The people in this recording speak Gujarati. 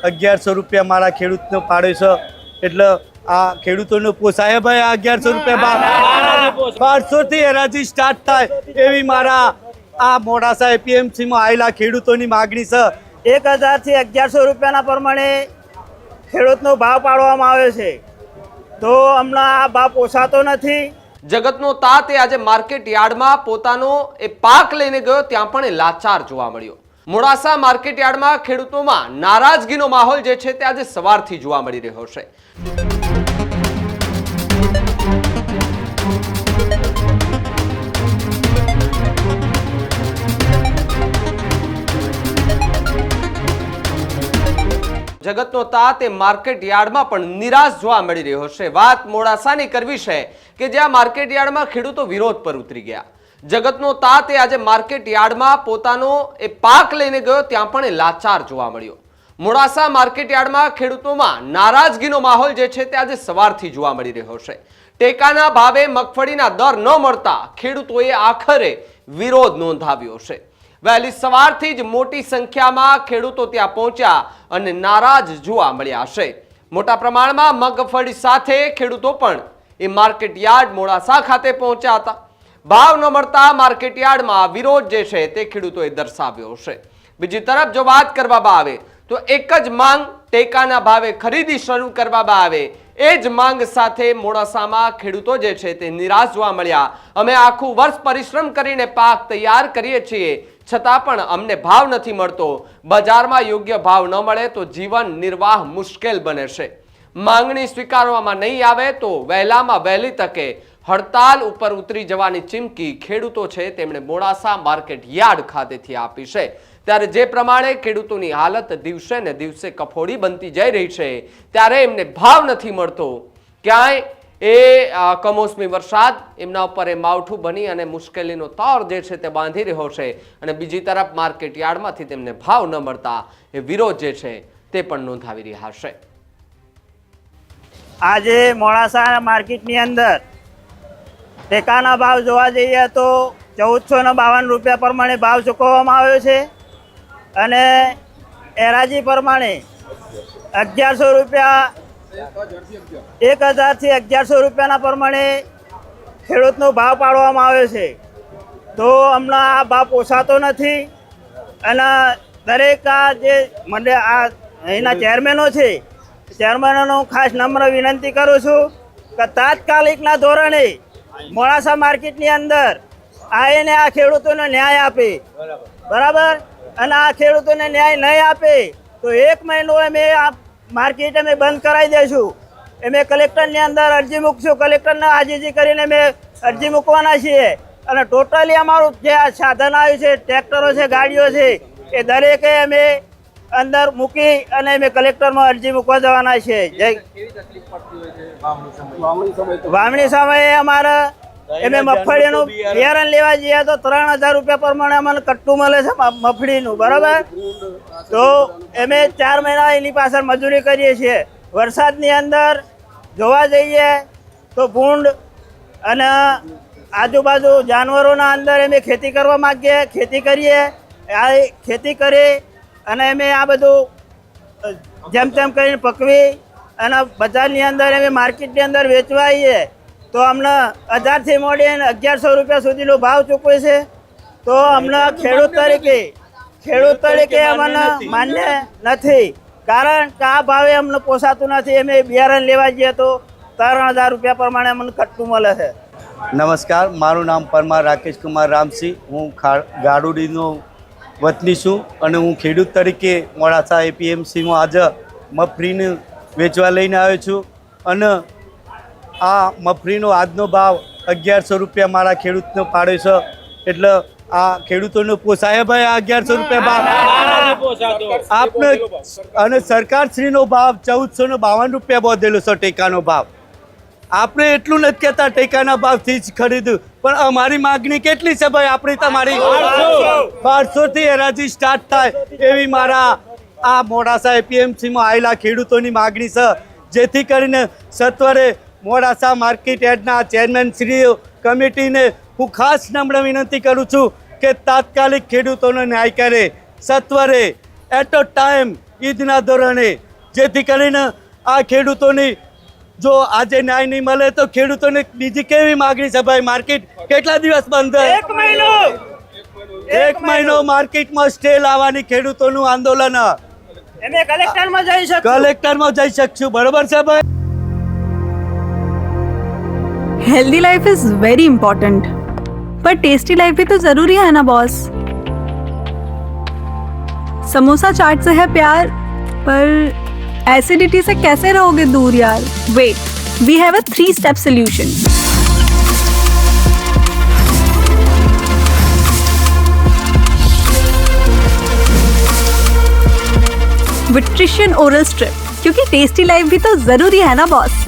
₹1100 મારા ખેડૂતનો પાડ્યો છે એટલે આ ખેડૂતોને પોસાય ભાઈ આ ₹1100 ભાવ 1200 હરાજી સ્ટાર્ટ થાય એવી મારા આ મોડાસા એપીએમસીમાં આવેલા ખેડૂતોની માગણી છે। 1000 થી 1100 પ્રમાણે ખેડૂતનો ભાવ પાડવામાં આવ્યો છે તો હમણાં આ ભાવ પોસાતો નથી। જગતનો તાત એ આજે માર્કેટ યાર્ડમાં પોતાનો એ પાક લઈને ગયો ત્યાં પણ એ લાચાર જોવા મળ્યો। મોડાસા માર્કેટ યાર્ડમાં ખેડૂતોમાં નારાજગીનો માહોલ જે છે તે આજે સવારથી જોવા મળી રહ્યો છે। જગતનો તાત એ માર્કેટ યાર્ડમાં પણ નિરાશ જોવા મળી રહ્યો છે। વાત મોડાસાની કરવી છે કે જ્યાં માર્કેટ યાર્ડમાં ખેડૂતો વિરોધ પર ઉતરી ગયા। જગતનો તાત એ આજે માર્કેટ યાર્ડમાં પોતાનો એ પાક લઈને ગયો ત્યાં પણ એ લાચાર જોવા મળ્યો। મોડાસા માર્કેટ યાર્ડમાં ખેડૂતોમાં નારાજગીનો માહોલ જે છે તે આજે સવારથી જોવા મળી રહ્યો છે। ટેકાના ભાવે મગફળીના દર ન મળતા ખેડૂતોએ આખરે વિરોધ નોંધાવ્યો છે। વહેલી સવારથી જ મોટી સંખ્યામાં ખેડૂતો ત્યાં પહોંચ્યા અને નારાજ જોવા મળ્યા છે। મોટા પ્રમાણમાં મગફળી સાથે ખેડૂતો પણ એ માર્કેટ યાર્ડ મોડાસા ખાતે પહોંચ્યા હતા। ભાવ ન મળતા માર્કેટ યાર્ડમાં વિરોધ જે છે તે ખેડૂતોએ દર્શાવ્યો છે। બીજી તરફ જો વાત કરવામાં આવે તો એક જ માંગ ટેકાના ભાવે ખરીદી શરૂ કરવામાં આવે એ જ માંગ સાથે મોડાસામાં ખેડૂતો જે છે તે નિરાશ જોવા મળ્યા। અમે આખું વર્ષ પરિશ્રમ કરીને પાક તૈયાર કરીએ છીએ છતાં પણ અમને ભાવ નથી મળતો। બજારમાં યોગ્ય ભાવ ન મળે તો જીવન નિર્વાહ મુશ્કેલ બને છે। માંગણી સ્વીકારવામાં નહીં આવે તો વહેલામાં વહેલી તકે હડતાલ ઉપર ઉતરી જવાની ચીમકી ખેડૂતો છે તેમણે મોડાસા માર્કેટ યાર્ડ ખાતેથી આપી છે। ત્યારે જે પ્રમાણે ખેડૂતોની હાલત દિવસે ને દિવસે કફોડી બનતી જઈ રહી છે ત્યારે એમને ભાવ નથી મળતો। ક્યાંય એ કમોસમી વરસાદ એમના ઉપર એ માવઠું બની અને મુશ્કેલીનો તાર જે છે તે બાંધી રહ્યો છે અને બીજી તરફ માર્કેટ યાર્ડમાંથી તેમને ભાવ ન મળતા એ વિરોધ જે છે તે પણ નોંધાવી રહ્યા છે। આજે મોડાસા માર્કેટની અંદર ટેકાના ભાવ જોવા જઈએ તો ₹1452 પ્રમાણે ભાવ ચૂકવવામાં આવ્યો છે અને એરાજી પ્રમાણે ₹1100 1000 થી ₹1100 પ્રમાણે ખેડૂતનો ભાવ પાડવામાં આવ્યો છે તો હમણાં આ ભાવ પોસાતો નથી અને દરેક આ જે મને આ અહીંના ચેરમેનો છે ચેરમેનોનો ખાસ નમ્ર વિનંતી કરું છું કે તાત્કાલિકના ધોરણે મોડાસા માર્કેટની અંદર આવીને આ ખેડૂતોને ન્યાય આપે બરાબર અને આ ખેડૂતોને ન્યાય નહીં આપે તો 1 મહિનો અમે આ માર્કેટ અમે બંધ કરાવી દઈશું। અમે કલેક્ટરની અંદર અરજી મૂકશું। કલેક્ટરને આજીજી કરીને અમે અરજી મૂકવાના છીએ અને ટોટલી અમારું જે આ સાધન આવ્યું છે ટ્રેક્ટરો છે ગાડીઓ છે એ દરેકે અમે અંદર મૂકી અને અમે કલેક્ટરમાં અરજી મૂકવા જવાના છીએ। જય વાવણી સમયે અમારે અમે મગફળીનું બિયારણ લેવા જઈએ તો ₹3000 પ્રમાણે અમને કટ્ટું મળે છે મગફળીનું બરાબર તો અમે 4 મહિના એની પાછળ મજૂરી કરીએ છીએ। વરસાદની અંદર જોવા જઈએ તો ભૂંડ અને આજુબાજુ જાનવરોના અંદર અમે ખેતી કરવા માગીએ ખેતી કરીએ આ ખેતી કરી અને અમે આ બધું જેમ તેમ કરીને પકવી અને બજારની અંદર અમે માર્કેટની અંદર વેચવા આવીએ તો અમને 1000 થી મોડીને ₹1100 સુધીનો ભાવ ચૂકવે છે તો અમને ખેડૂત તરીકે અમને માન્ય નથી કારણ કે આ ભાવે અમને પોસાતું નથી। અમે બિયારણ લેવા જઈએ તો ₹3000 પ્રમાણે અમને કટ્ટું મળે છે। નમસ્કાર, મારું નામ પરમાર રાકેશ કુમાર રામસિંહ, હું ગાડુડીનો વતની છું અને હું ખેડૂત તરીકે મોડાસા એપીએમસીમાં આજે મગફળીને વેચવા લઈને આવ્યો છું અને આ મગફળીનો આજનો ભાવ ₹1100 મારા ખેડૂતનો પાડ્યો છે એટલે આ ખેડૂતોને પોસાય ભાઈ આ ₹1100 ભાવ આપને અને સરકારશ્રીનો ભાવ ₹1452 બોધેલો છે ટેકાનો ભાવ। આપણે એટલું નથી કહેતા ટેકાના ભાવથી જ ખરીદ્યું પણ અમારી માગણી કેટલી છે ભાઈ આપણી તમારી 1200 થી હરાજી સ્ટાર્ટ થાય એવી મારા આ મોડાસા એપીએમસીમાં આવેલા ખેડૂતોની માગણી છે જેથી કરીને સત્વરે મોડાસા માર્કેટ યાર્ડના ચેરમેન શ્રી કમિટીને હું ખાસ નમ્ર વિનંતી કરું છું કે તાત્કાલિક ખેડૂતોનો ન્યાય કરે સત્વરે એટ અ ટાઈમ ઈદના ધોરણે, જેથી કરીને આ ખેડૂતોની જો આજે ન્યાય નહીં મળે તો ખેડૂતોને બીજી કેવી માગણી છે ભાઈ? માર્કેટ કેટલા દિવસ બંધ? એક મહિનો માર્કેટમાં સ્ટે લાવવાની ખેડૂતોનું આંદોલન. અમે કલેક્ટરમાં જઈ શકશું. કલેક્ટરમાં જઈ શકશું, બરોબર છે ભાઈ? Healthy life is very important पर टेस्टी लाइफ भी तो जरूरी है ना बॉस। समोसा चाट से है प्यार पर एसिडिटी से कैसे रहोगे दूर यार। Wait, we have a 3-step solution. विट्रिशियन ओरल स्ट्रिप, क्योंकि टेस्टी लाइफ भी तो जरूरी है ना बॉस।